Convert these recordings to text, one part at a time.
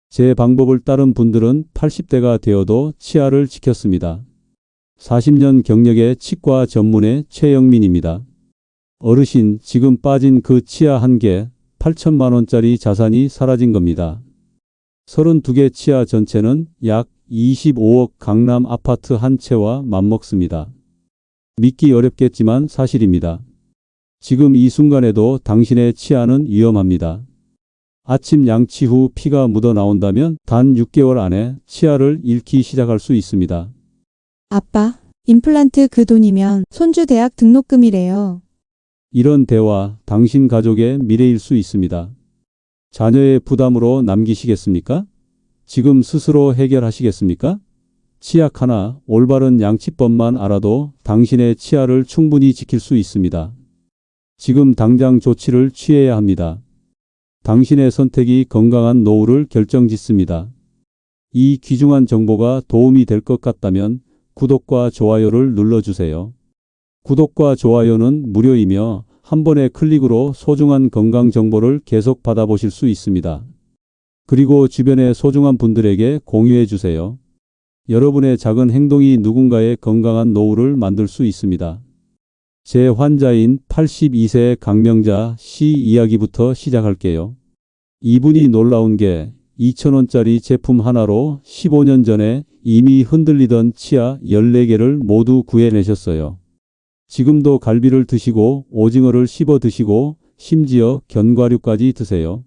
제 방법을 따른 분들은 80대가 되어도 치아를 지켰습니다. 40년 경력의 치과 전문의 최영민입니다. 어르신, 지금 빠진 그 치아 한 개, 8천만 원짜리 자산이 사라진 겁니다. 32개 치아 전체는 약 25억 강남 아파트 한 채와 맞먹습니다. 믿기 어렵겠지만 사실입니다. 지금 이 순간에도 당신의 치아는 위험합니다. 아침 양치 후 피가 묻어 나온다면 단 6개월 안에 치아를 잃기 시작할 수 있습니다. 아빠, 임플란트 그 돈이면 손주 대학 등록금이래요. 이런 대화, 당신 가족의 미래일 수 있습니다. 자녀의 부담으로 남기시겠습니까? 지금 스스로 해결하시겠습니까? 치약 하나, 올바른 양치법만 알아도 당신의 치아를 충분히 지킬 수 있습니다. 지금 당장 조치를 취해야 합니다. 당신의 선택이 건강한 노후를 결정짓습니다. 이 귀중한 정보가 도움이 될 것 같다면 구독과 좋아요를 눌러주세요. 구독과 좋아요는 무료이며 한 번의 클릭으로 소중한 건강 정보를 계속 받아보실 수 있습니다. 그리고 주변의 소중한 분들에게 공유해 주세요. 여러분의 작은 행동이 누군가의 건강한 노후를 만들 수 있습니다. 제 환자인 82세 강명자 씨 이야기부터 시작할게요. 이분이 놀라운 게 2,000원짜리 제품 하나로 15년 전에 이미 흔들리던 치아 14개를 모두 구해내셨어요. 지금도 갈비를 드시고 오징어를 씹어 드시고 심지어 견과류까지 드세요.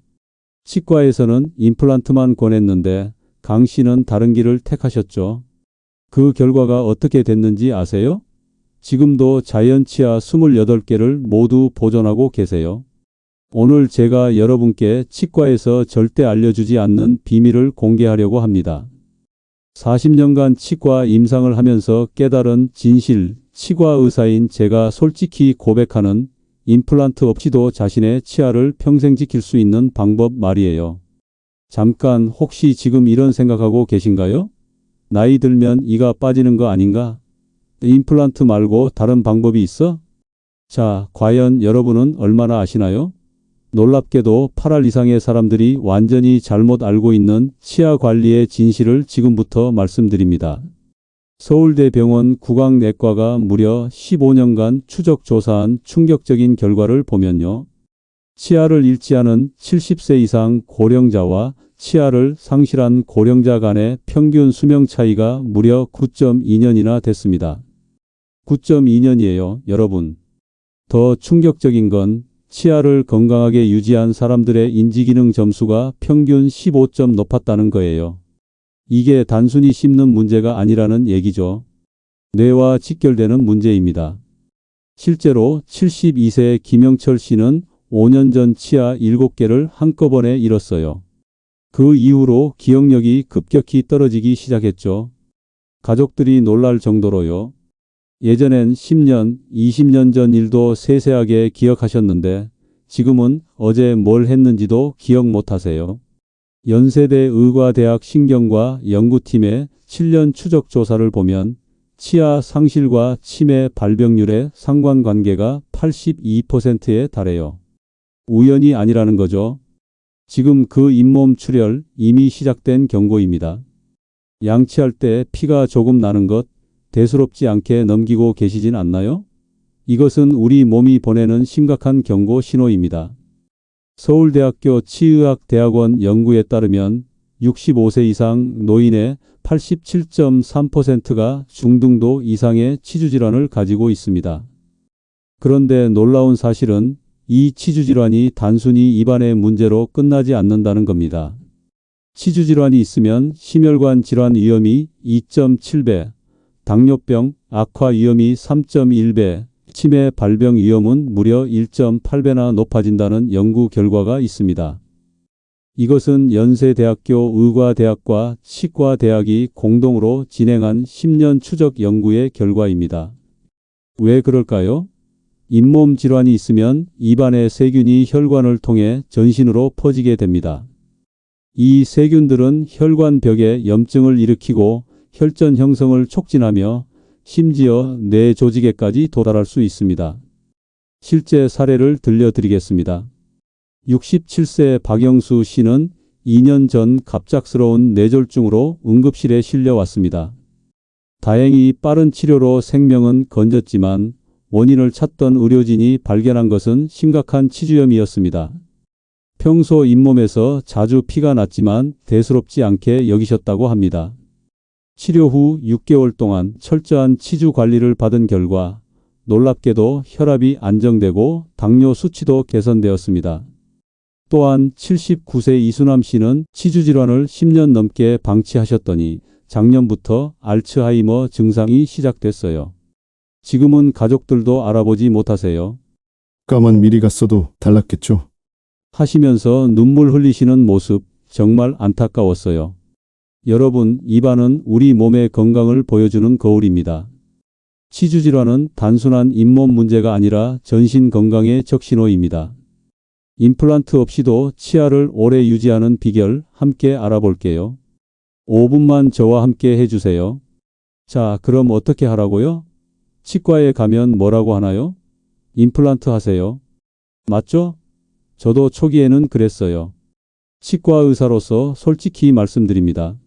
치과에서는 임플란트만 권했는데 강 씨는 다른 길을 택하셨죠. 그 결과가 어떻게 됐는지 아세요? 지금도 자연 치아 28개를 모두 보존하고 계세요. 오늘 제가 여러분께 치과에서 절대 알려주지 않는 비밀을 공개하려고 합니다. 40년간 치과 임상을 하면서 깨달은 진실, 치과 의사인 제가 솔직히 고백하는 임플란트 없이도 자신의 치아를 평생 지킬 수 있는 방법 말이에요. 잠깐 혹시 지금 이런 생각하고 계신가요? 나이 들면 이가 빠지는 거 아닌가? 임플란트 말고 다른 방법이 있어? 자, 과연 여러분은 얼마나 아시나요? 놀랍게도 8할 이상의 사람들이 완전히 잘못 알고 있는 치아 관리의 진실을 지금부터 말씀드립니다. 서울대병원 구강내과가 무려 15년간 추적 조사한 충격적인 결과를 보면요. 치아를 잃지 않은 70세 이상 고령자와 치아를 상실한 고령자 간의 평균 수명 차이가 무려 9.2년이나 됐습니다. 9.2년이에요, 여러분. 더 충격적인 건 치아를 건강하게 유지한 사람들의 인지기능 점수가 평균 15점 높았다는 거예요. 이게 단순히 씹는 문제가 아니라는 얘기죠. 뇌와 직결되는 문제입니다. 실제로 72세 김영철 씨는 5년 전 치아 7개를 한꺼번에 잃었어요. 그 이후로 기억력이 급격히 떨어지기 시작했죠. 가족들이 놀랄 정도로요. 예전엔 10년, 20년 전 일도 세세하게 기억하셨는데 지금은 어제 뭘 했는지도 기억 못하세요. 연세대 의과대학 신경과 연구팀의 7년 추적 조사를 보면 치아 상실과 치매 발병률의 상관관계가 82%에 달해요. 우연이 아니라는 거죠. 지금 그 잇몸 출혈 이미 시작된 경고입니다. 양치할 때 피가 조금 나는 것 대수롭지 않게 넘기고 계시진 않나요? 이것은 우리 몸이 보내는 심각한 경고 신호입니다. 서울대학교 치의학대학원 연구에 따르면 65세 이상 노인의 87.3%가 중등도 이상의 치주질환을 가지고 있습니다. 그런데 놀라운 사실은 이 치주질환이 단순히 입안의 문제로 끝나지 않는다는 겁니다. 치주질환이 있으면 심혈관 질환 위험이 2.7배, 당뇨병 악화 위험이 3.1배, 치매 발병 위험은 무려 1.8배나 높아진다는 연구 결과가 있습니다. 이것은 연세대학교 의과대학과 치과대학이 공동으로 진행한 10년 추적 연구의 결과입니다. 왜 그럴까요? 잇몸 질환이 있으면 입안의 세균이 혈관을 통해 전신으로 퍼지게 됩니다. 이 세균들은 혈관벽에 염증을 일으키고 혈전 형성을 촉진하며 심지어 뇌 조직에까지 도달할 수 있습니다. 실제 사례를 들려드리겠습니다. 67세 박영수 씨는 2년 전 갑작스러운 뇌졸중으로 응급실에 실려왔습니다. 다행히 빠른 치료로 생명은 건졌지만 원인을 찾던 의료진이 발견한 것은 심각한 치주염이었습니다. 평소 잇몸에서 자주 피가 났지만 대수롭지 않게 여기셨다고 합니다. 치료 후 6개월 동안 철저한 치주 관리를 받은 결과 놀랍게도 혈압이 안정되고 당뇨 수치도 개선되었습니다. 또한 79세 이수남 씨는 치주 질환을 10년 넘게 방치하셨더니 작년부터 알츠하이머 증상이 시작됐어요. 지금은 가족들도 알아보지 못하세요. 까만 미리 갔어도 달랐겠죠. 하시면서 눈물 흘리시는 모습 정말 안타까웠어요. 여러분, 입안은 우리 몸의 건강을 보여주는 거울입니다. 치주 질환은 단순한 잇몸 문제가 아니라 전신 건강의 적신호입니다. 임플란트 없이도 치아를 오래 유지하는 비결 함께 알아볼게요. 5분만 저와 함께 해주세요. 자, 그럼 어떻게 하라고요? 치과에 가면 뭐라고 하나요? 임플란트 하세요. 맞죠? 저도 초기에는 그랬어요. 치과 의사로서 솔직히 말씀드립니다.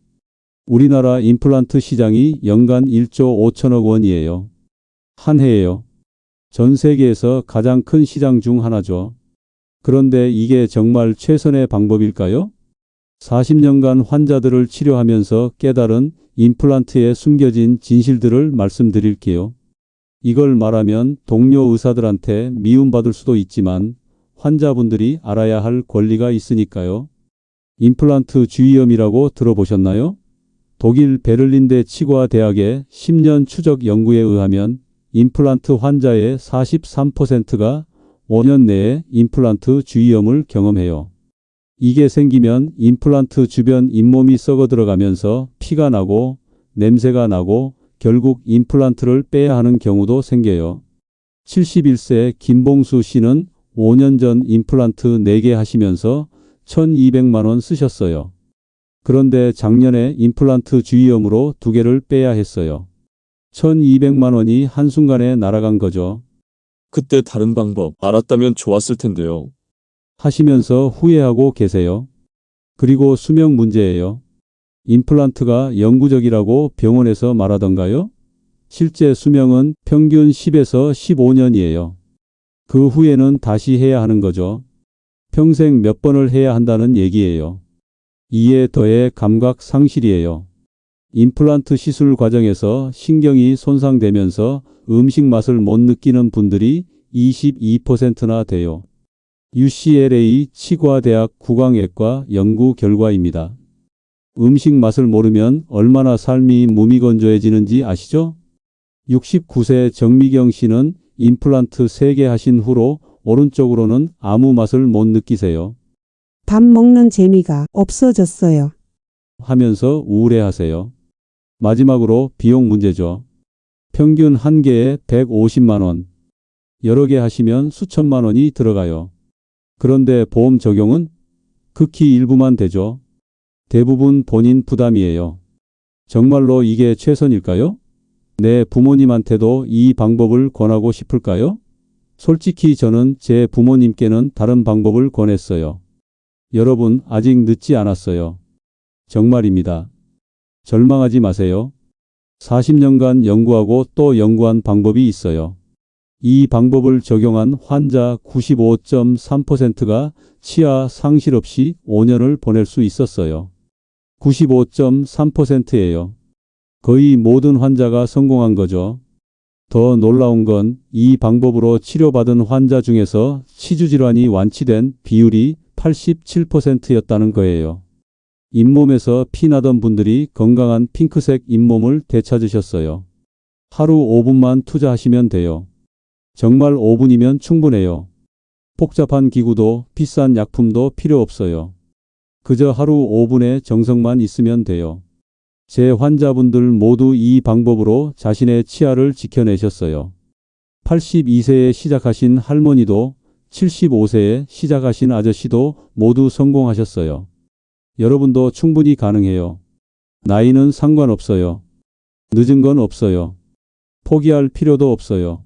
우리나라 임플란트 시장이 연간 1조 5천억 원이에요. 한 해예요. 전 세계에서 가장 큰 시장 중 하나죠. 그런데 이게 정말 최선의 방법일까요? 40년간 환자들을 치료하면서 깨달은 임플란트에 숨겨진 진실들을 말씀드릴게요. 이걸 말하면 동료 의사들한테 미움받을 수도 있지만 환자분들이 알아야 할 권리가 있으니까요. 임플란트 주의염이라고 들어보셨나요? 독일 베를린대 치과대학의 10년 추적 연구에 의하면 임플란트 환자의 43%가 5년 내에 임플란트 주의염을 경험해요. 이게 생기면 임플란트 주변 잇몸이 썩어 들어가면서 피가 나고 냄새가 나고 결국 임플란트를 빼야 하는 경우도 생겨요. 71세 김봉수 씨는 5년 전 임플란트 4개 하시면서 1,200만 원 쓰셨어요. 그런데 작년에 임플란트 주의염으로 2개를 빼야 했어요. 1,200만 원이 한순간에 날아간 거죠. 그때 다른 방법 알았다면 좋았을 텐데요. 하시면서 후회하고 계세요. 그리고 수명 문제예요. 임플란트가 영구적이라고 병원에서 말하던가요? 실제 수명은 평균 10에서 15년이에요. 그 후에는 다시 해야 하는 거죠. 평생 몇 번을 해야 한다는 얘기예요. 이에 더해 감각 상실이에요. 임플란트 시술 과정에서 신경이 손상되면서 음식 맛을 못 느끼는 분들이 22%나 돼요. UCLA 치과대학 구강외과 연구 결과입니다. 음식 맛을 모르면 얼마나 삶이 무미건조해지는지 아시죠? 69세 정미경 씨는 임플란트 3개 하신 후로 오른쪽으로는 아무 맛을 못 느끼세요. 밥 먹는 재미가 없어졌어요. 하면서 우울해하세요. 마지막으로 비용 문제죠. 평균 한 개에 150만 원. 여러 개 하시면 수천만 원이 들어가요. 그런데 보험 적용은 극히 일부만 되죠. 대부분 본인 부담이에요. 정말로 이게 최선일까요? 내 부모님한테도 이 방법을 권하고 싶을까요? 솔직히 저는 제 부모님께는 다른 방법을 권했어요. 여러분, 아직 늦지 않았어요. 정말입니다. 절망하지 마세요. 40년간 연구하고 또 연구한 방법이 있어요. 이 방법을 적용한 환자 95.3%가 치아 상실 없이 5년을 보낼 수 있었어요. 95.3%예요. 거의 모든 환자가 성공한 거죠. 더 놀라운 건 이 방법으로 치료받은 환자 중에서 치주 질환이 완치된 비율이 87%였다는 거예요. 잇몸에서 피 나던 분들이 건강한 핑크색 잇몸을 되찾으셨어요. 하루 5분만 투자하시면 돼요. 정말 5분이면 충분해요. 복잡한 기구도 비싼 약품도 필요 없어요. 그저 하루 5분의 정성만 있으면 돼요. 제 환자분들 모두 이 방법으로 자신의 치아를 지켜내셨어요. 82세에 시작하신 할머니도 75세에 시작하신 아저씨도 모두 성공하셨어요. 여러분도 충분히 가능해요. 나이는 상관없어요. 늦은 건 없어요. 포기할 필요도 없어요.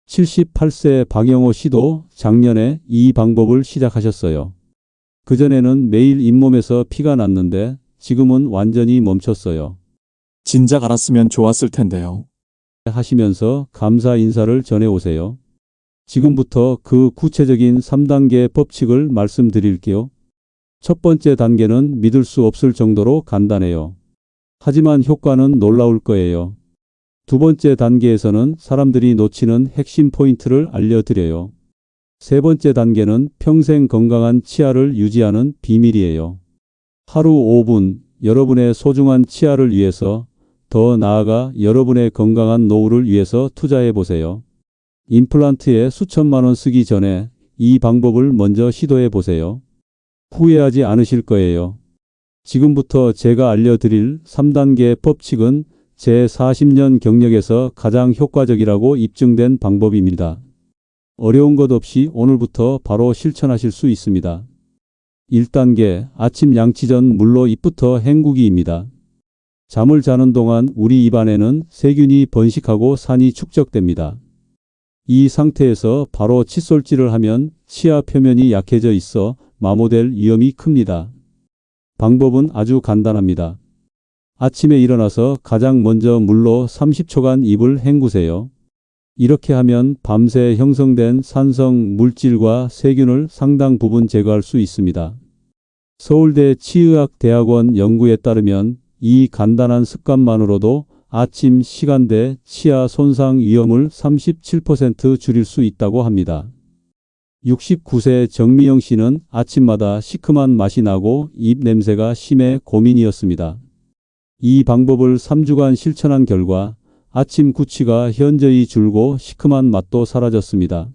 78세 박영호 씨도 작년에 이 방법을 시작하셨어요. 그전에는 매일 잇몸에서 피가 났는데 지금은 완전히 멈췄어요. 진작 알았으면 좋았을 텐데요. 하시면서 감사 인사를 전해 오세요. 지금부터 그 구체적인 3단계 법칙을 말씀드릴게요. 첫 번째 단계는 믿을 수 없을 정도로 간단해요. 하지만 효과는 놀라울 거예요. 두 번째 단계에서는 사람들이 놓치는 핵심 포인트를 알려드려요. 세 번째 단계는 평생 건강한 치아를 유지하는 비밀이에요. 하루 5분 여러분의 소중한 치아를 위해서, 더 나아가 여러분의 건강한 노후를 위해서 투자해 보세요. 임플란트에 수천만 원 쓰기 전에 이 방법을 먼저 시도해 보세요. 후회하지 않으실 거예요. 지금부터 제가 알려드릴 3단계 법칙은 제 40년 경력에서 가장 효과적이라고 입증된 방법입니다. 어려운 것 없이 오늘부터 바로 실천하실 수 있습니다. 1단계 아침 양치 전 물로 입부터 헹구기입니다. 잠을 자는 동안 우리 입안에는 세균이 번식하고 산이 축적됩니다. 이 상태에서 바로 칫솔질을 하면 치아 표면이 약해져 있어 마모될 위험이 큽니다. 방법은 아주 간단합니다. 아침에 일어나서 가장 먼저 물로 30초간 입을 헹구세요. 이렇게 하면 밤새 형성된 산성 물질과 세균을 상당 부분 제거할 수 있습니다. 서울대 치의학대학원 연구에 따르면 이 간단한 습관만으로도 아침 시간대 치아 손상 위험을 37% 줄일 수 있다고 합니다. 69세 정미영 씨는 아침마다 시큼한 맛이 나고 입 냄새가 심해 고민이었습니다. 이 방법을 3주간 실천한 결과 아침 구취가 현저히 줄고 시큼한 맛도 사라졌습니다.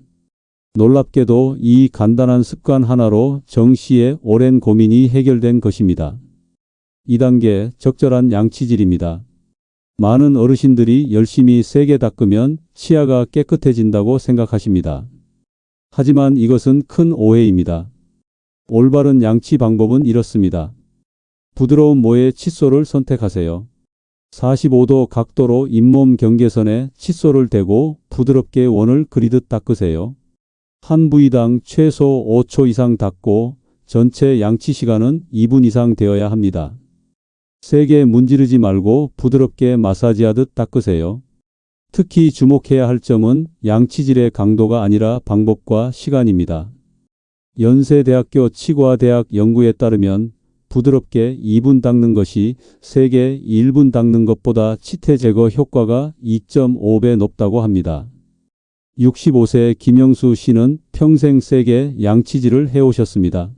놀랍게도 이 간단한 습관 하나로 정 씨의 오랜 고민이 해결된 것입니다. 2단계 적절한 양치질입니다. 많은 어르신들이 열심히 세게 닦으면 치아가 깨끗해진다고 생각하십니다. 하지만 이것은 큰 오해입니다. 올바른 양치 방법은 이렇습니다. 부드러운 모의 칫솔을 선택하세요. 45도 각도로 잇몸 경계선에 칫솔을 대고 부드럽게 원을 그리듯 닦으세요. 한 부위당 최소 5초 이상 닦고 전체 양치 시간은 2분 이상 되어야 합니다. 세게 문지르지 말고 부드럽게 마사지하듯 닦으세요. 특히 주목해야 할 점은 양치질의 강도가 아니라 방법과 시간입니다. 연세대학교 치과대학 연구에 따르면 부드럽게 2분 닦는 것이 세게 1분 닦는 것보다 치태 제거 효과가 2.5배 높다고 합니다. 65세 김영수 씨는 평생 세게 양치질을 해오셨습니다.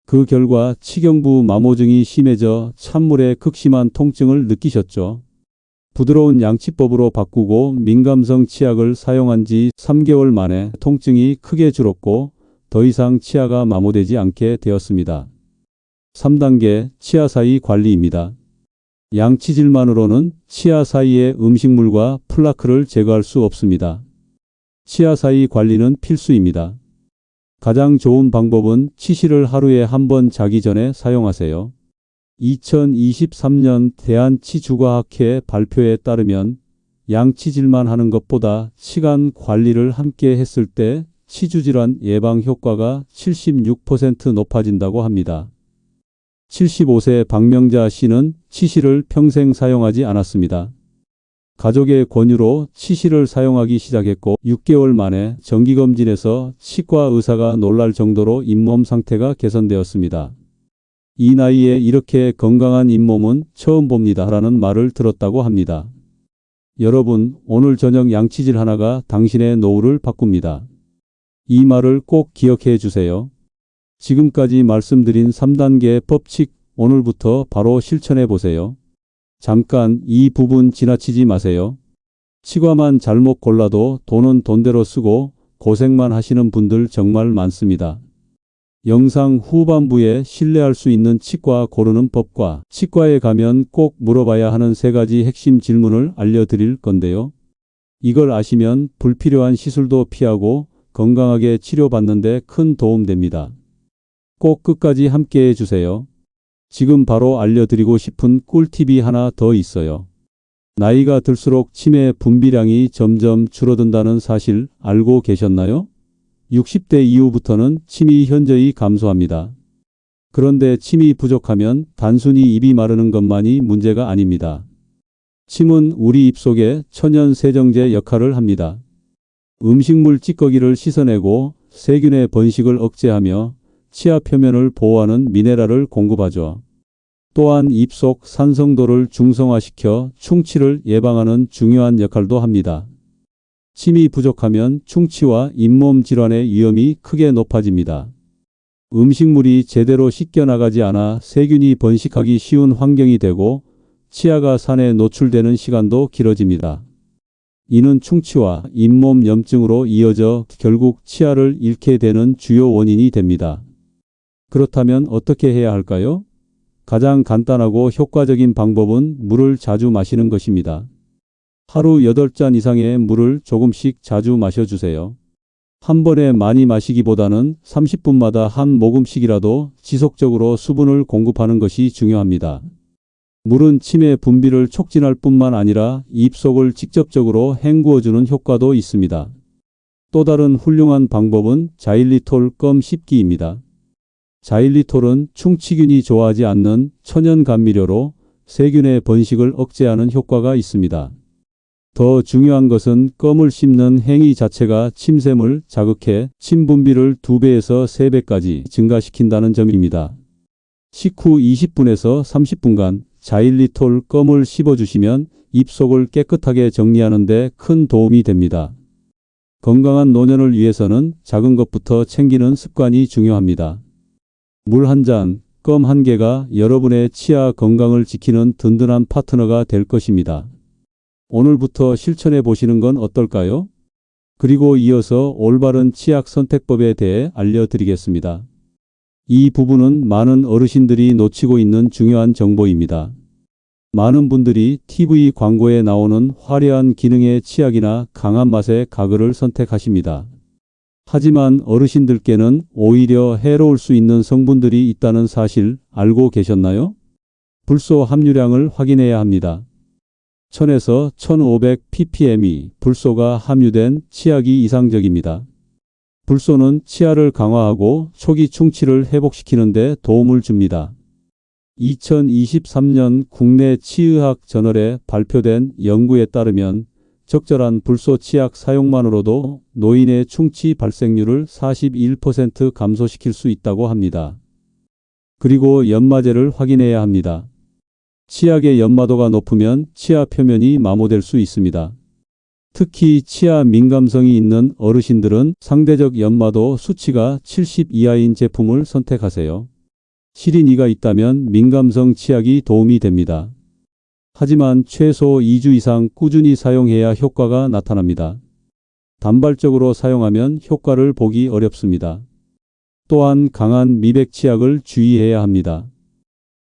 그 결과 치경부 마모증이 심해져 찬물에 극심한 통증을 느끼셨죠. 부드러운 양치법으로 바꾸고 민감성 치약을 사용한 지 3개월 만에 통증이 크게 줄었고 더 이상 치아가 마모되지 않게 되었습니다. 3단계 치아 사이 관리입니다. 양치질만으로는 치아 사이의 음식물과 플라크를 제거할 수 없습니다. 치아 사이 관리는 필수입니다. 가장 좋은 방법은 치실을 하루에 한 번 자기 전에 사용하세요. 2023년 대한치주과학회 발표에 따르면 양치질만 하는 것보다 치간 관리를 함께 했을 때 치주질환 예방 효과가 76% 높아진다고 합니다. 75세 박명자 씨는 치실을 평생 사용하지 않았습니다. 가족의 권유로 치실을 사용하기 시작했고 6개월 만에 정기검진에서 치과 의사가 놀랄 정도로 잇몸 상태가 개선되었습니다. 이 나이에 이렇게 건강한 잇몸은 처음 봅니다 라는 말을 들었다고 합니다. 여러분, 오늘 저녁 양치질 하나가 당신의 노후를 바꿉니다. 이 말을 꼭 기억해 주세요. 지금까지 말씀드린 3단계 법칙 오늘부터 바로 실천해 보세요. 잠깐 이 부분 지나치지 마세요. 치과만 잘못 골라도 돈은 돈대로 쓰고 고생만 하시는 분들 정말 많습니다. 영상 후반부에 신뢰할 수 있는 치과 고르는 법과 치과에 가면 꼭 물어봐야 하는 3가지 핵심 질문을 알려드릴 건데요. 이걸 아시면 불필요한 시술도 피하고 건강하게 치료받는 데 큰 도움 됩니다. 꼭 끝까지 함께 해주세요. 지금 바로 알려드리고 싶은 꿀팁이 하나 더 있어요. 나이가 들수록 치매 분비량이 점점 줄어든다는 사실 알고 계셨나요? 60대 이후부터는 침이 현저히 감소합니다. 그런데 침이 부족하면 단순히 입이 마르는 것만이 문제가 아닙니다. 침은 우리 입속에 천연 세정제 역할을 합니다. 음식물 찌꺼기를 씻어내고 세균의 번식을 억제하며 치아 표면을 보호하는 미네랄을 공급하죠. 또한 입속 산성도를 중성화시켜 충치를 예방하는 중요한 역할도 합니다. 침이 부족하면 충치와 잇몸 질환의 위험이 크게 높아집니다. 음식물이 제대로 씻겨나가지 않아 세균이 번식하기 쉬운 환경이 되고 치아가 산에 노출되는 시간도 길어집니다. 이는 충치와 잇몸 염증으로 이어져 결국 치아를 잃게 되는 주요 원인이 됩니다. 그렇다면 어떻게 해야 할까요? 가장 간단하고 효과적인 방법은 물을 자주 마시는 것입니다. 하루 8잔 이상의 물을 조금씩 자주 마셔주세요. 한 번에 많이 마시기보다는 30분마다 한 모금씩이라도 지속적으로 수분을 공급하는 것이 중요합니다. 물은 침의 분비를 촉진할 뿐만 아니라 입속을 직접적으로 헹구어주는 효과도 있습니다. 또 다른 훌륭한 방법은 자일리톨 껌 씹기입니다. 자일리톨은 충치균이 좋아하지 않는 천연 감미료로 세균의 번식을 억제하는 효과가 있습니다. 더 중요한 것은 껌을 씹는 행위 자체가 침샘을 자극해 침 분비를 2배에서 3배까지 증가시킨다는 점입니다. 식후 20분에서 30분간 자일리톨 껌을 씹어주시면 입속을 깨끗하게 정리하는 데 큰 도움이 됩니다. 건강한 노년을 위해서는 작은 것부터 챙기는 습관이 중요합니다. 물 한 잔, 껌 한 개가 여러분의 치아 건강을 지키는 든든한 파트너가 될 것입니다. 오늘부터 실천해 보시는 건 어떨까요? 그리고 이어서 올바른 치약 선택법에 대해 알려드리겠습니다. 이 부분은 많은 어르신들이 놓치고 있는 중요한 정보입니다. 많은 분들이 TV 광고에 나오는 화려한 기능의 치약이나 강한 맛의 가글을 선택하십니다. 하지만 어르신들께는 오히려 해로울 수 있는 성분들이 있다는 사실 알고 계셨나요? 불소 함유량을 확인해야 합니다. 1000에서 1500 ppm이 불소가 함유된 치약이 이상적입니다. 불소는 치아를 강화하고 초기 충치를 회복시키는 데 도움을 줍니다. 2023년 국내 치의학 저널에 발표된 연구에 따르면 적절한 불소 치약 사용만으로도 노인의 충치 발생률을 41% 감소시킬 수 있다고 합니다. 그리고 연마제를 확인해야 합니다. 치약의 연마도가 높으면 치아 표면이 마모될 수 있습니다. 특히 치아 민감성이 있는 어르신들은 상대적 연마도 수치가 70 이하인 제품을 선택하세요. 실인 이가 있다면 민감성 치약이 도움이 됩니다. 하지만 최소 2주 이상 꾸준히 사용해야 효과가 나타납니다. 단발적으로 사용하면 효과를 보기 어렵습니다. 또한 강한 미백 치약을 주의해야 합니다.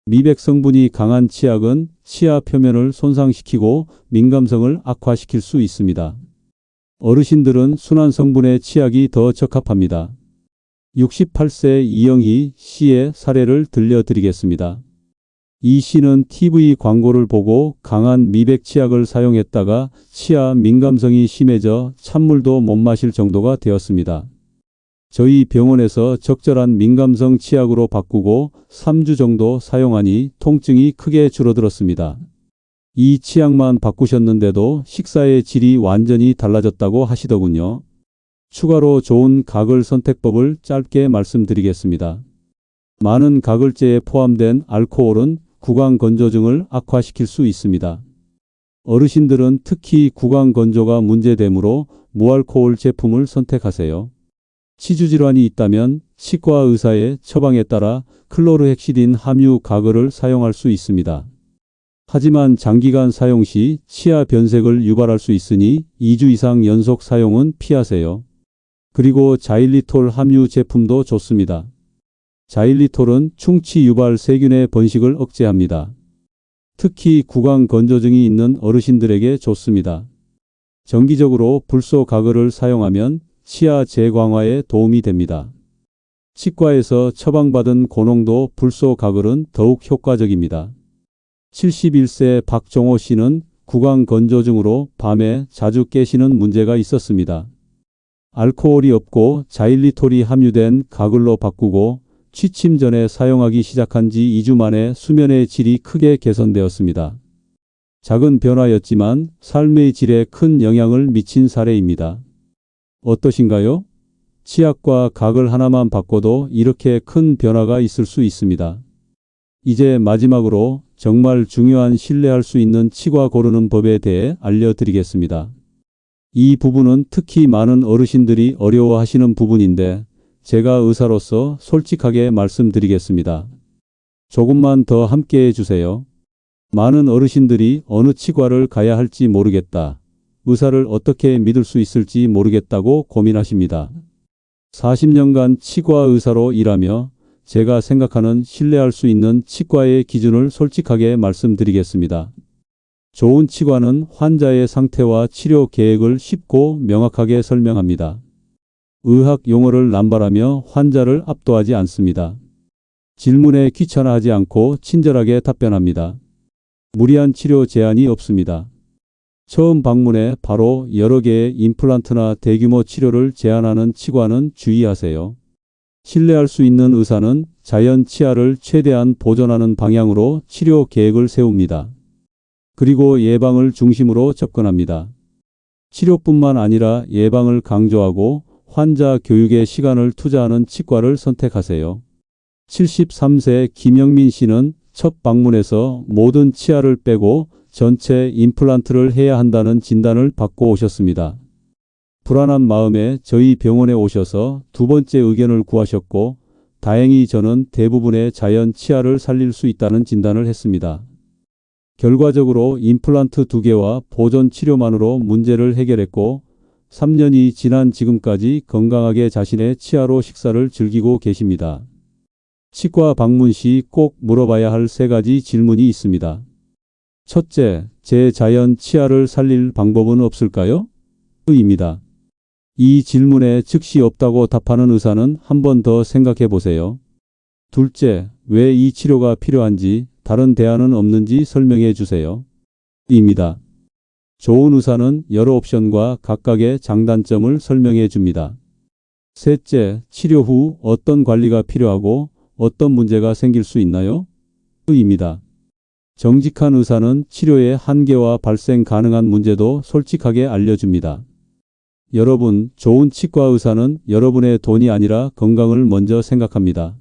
미백 성분이 강한 치약은 치아 표면을 손상시키고 민감성을 악화시킬 수 있습니다. 어르신들은 순한 성분의 치약이 더 적합합니다. 68세 이영희 씨의 사례를 들려드리겠습니다. 이 씨는 TV 광고를 보고 강한 미백 치약을 사용했다가 치아 민감성이 심해져 찬물도 못 마실 정도가 되었습니다. 저희 병원에서 적절한 민감성 치약으로 바꾸고 3주 정도 사용하니 통증이 크게 줄어들었습니다. 이 치약만 바꾸셨는데도 식사의 질이 완전히 달라졌다고 하시더군요. 추가로 좋은 가글 선택법을 짧게 말씀드리겠습니다. 많은 가글제에 포함된 알코올은 구강 건조증을 악화시킬 수 있습니다. 어르신들은 특히 구강 건조가 문제되므로 무알코올 제품을 선택하세요. 치주 질환이 있다면 치과 의사의 처방에 따라 클로르헥시딘 함유 가글을 사용할 수 있습니다. 하지만 장기간 사용 시 치아 변색을 유발할 수 있으니 2주 이상 연속 사용은 피하세요. 그리고 자일리톨 함유 제품도 좋습니다. 자일리톨은 충치 유발 세균의 번식을 억제합니다. 특히 구강 건조증이 있는 어르신들에게 좋습니다. 정기적으로 불소 가글을 사용하면 치아 재광화에 도움이 됩니다. 치과에서 처방받은 고농도 불소 가글은 더욱 효과적입니다. 71세 박종호 씨는 구강 건조증으로 밤에 자주 깨시는 문제가 있었습니다. 알코올이 없고 자일리톨이 함유된 가글로 바꾸고 취침 전에 사용하기 시작한 지 2주 만에 수면의 질이 크게 개선되었습니다. 작은 변화였지만 삶의 질에 큰 영향을 미친 사례입니다. 어떠신가요? 치약과 각을 하나만 바꿔도 이렇게 큰 변화가 있을 수 있습니다. 이제 마지막으로 정말 중요한 신뢰할 수 있는 치과 고르는 법에 대해 알려드리겠습니다. 이 부분은 특히 많은 어르신들이 어려워하시는 부분인데 제가 의사로서 솔직하게 말씀드리겠습니다. 조금만 더 함께해 주세요. 많은 어르신들이 어느 치과를 가야 할지 모르겠다. 의사를 어떻게 믿을 수 있을지 모르겠다고 고민하십니다. 40년간 치과 의사로 일하며 제가 생각하는 신뢰할 수 있는 치과의 기준을 솔직하게 말씀드리겠습니다. 좋은 치과는 환자의 상태와 치료 계획을 쉽고 명확하게 설명합니다. 의학 용어를 남발하며 환자를 압도하지 않습니다. 질문에 귀찮아하지 않고 친절하게 답변합니다. 무리한 치료 제한이 없습니다. 처음 방문해 바로 여러 개의 임플란트나 대규모 치료를 제안하는 치과는 주의하세요. 신뢰할 수 있는 의사는 자연 치아를 최대한 보존하는 방향으로 치료 계획을 세웁니다. 그리고 예방을 중심으로 접근합니다. 치료뿐만 아니라 예방을 강조하고 환자 교육에 시간을 투자하는 치과를 선택하세요. 73세 김영민 씨는 첫 방문에서 모든 치아를 빼고 전체 임플란트를 해야 한다는 진단을 받고 오셨습니다. 불안한 마음에 저희 병원에 오셔서 두 번째 의견을 구하셨고 다행히 저는 대부분의 자연 치아를 살릴 수 있다는 진단을 했습니다. 결과적으로 임플란트 2개와 보존 치료만으로 문제를 해결했고 3년이 지난 지금까지 건강하게 자신의 치아로 식사를 즐기고 계십니다. 치과 방문 시 꼭 물어봐야 할 3가지 질문이 있습니다. 첫째, 제 자연 치아를 살릴 방법은 없을까요? 입니다. 이 질문에 즉시 없다고 답하는 의사는 한 번 더 생각해 보세요. 둘째, 왜 이 치료가 필요한지 다른 대안은 없는지 설명해 주세요. 입니다. 좋은 의사는 여러 옵션과 각각의 장단점을 설명해 줍니다. 셋째, 치료 후 어떤 관리가 필요하고 어떤 문제가 생길 수 있나요? 입니다. 정직한 의사는 치료의 한계와 발생 가능한 문제도 솔직하게 알려줍니다. 여러분, 좋은 치과 의사는 여러분의 돈이 아니라 건강을 먼저 생각합니다.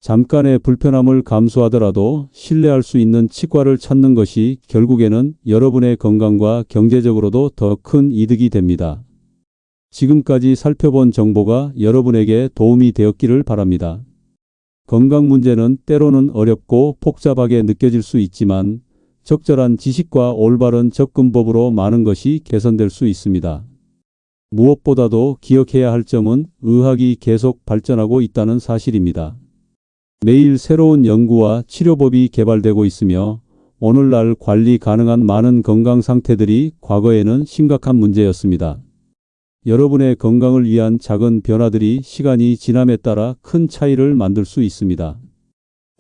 잠깐의 불편함을 감수하더라도 신뢰할 수 있는 치과를 찾는 것이 결국에는 여러분의 건강과 경제적으로도 더 큰 이득이 됩니다. 지금까지 살펴본 정보가 여러분에게 도움이 되었기를 바랍니다. 건강 문제는 때로는 어렵고 복잡하게 느껴질 수 있지만 적절한 지식과 올바른 접근법으로 많은 것이 개선될 수 있습니다. 무엇보다도 기억해야 할 점은 의학이 계속 발전하고 있다는 사실입니다. 매일 새로운 연구와 치료법이 개발되고 있으며 오늘날 관리 가능한 많은 건강 상태들이 과거에는 심각한 문제였습니다. 여러분의 건강을 위한 작은 변화들이 시간이 지남에 따라 큰 차이를 만들 수 있습니다.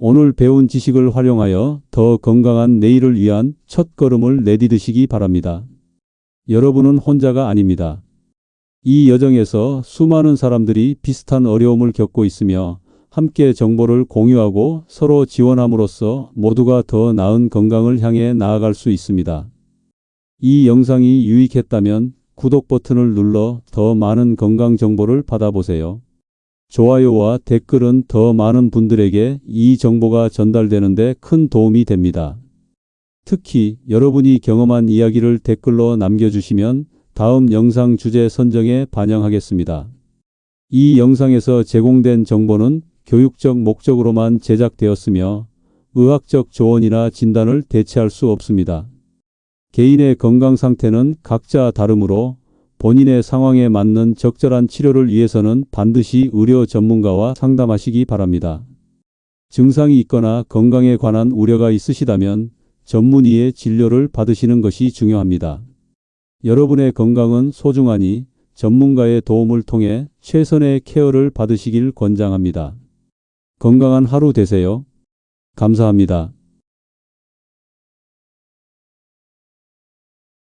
오늘 배운 지식을 활용하여 더 건강한 내일을 위한 첫걸음을 내디디시기 바랍니다. 여러분은 혼자가 아닙니다. 이 여정에서 수많은 사람들이 비슷한 어려움을 겪고 있으며 함께 정보를 공유하고 서로 지원함으로써 모두가 더 나은 건강을 향해 나아갈 수 있습니다. 이 영상이 유익했다면 구독 버튼을 눌러 더 많은 건강 정보를 받아보세요. 좋아요와 댓글은 더 많은 분들에게 이 정보가 전달되는 데 큰 도움이 됩니다. 특히 여러분이 경험한 이야기를 댓글로 남겨주시면 다음 영상 주제 선정에 반영하겠습니다. 이 영상에서 제공된 정보는 교육적 목적으로만 제작되었으며 의학적 조언이나 진단을 대체할 수 없습니다. 개인의 건강 상태는 각자 다르므로 본인의 상황에 맞는 적절한 치료를 위해서는 반드시 의료 전문가와 상담하시기 바랍니다. 증상이 있거나 건강에 관한 우려가 있으시다면 전문의의 진료를 받으시는 것이 중요합니다. 여러분의 건강은 소중하니 전문가의 도움을 통해 최선의 케어를 받으시길 권장합니다. 건강한 하루 되세요. 감사합니다.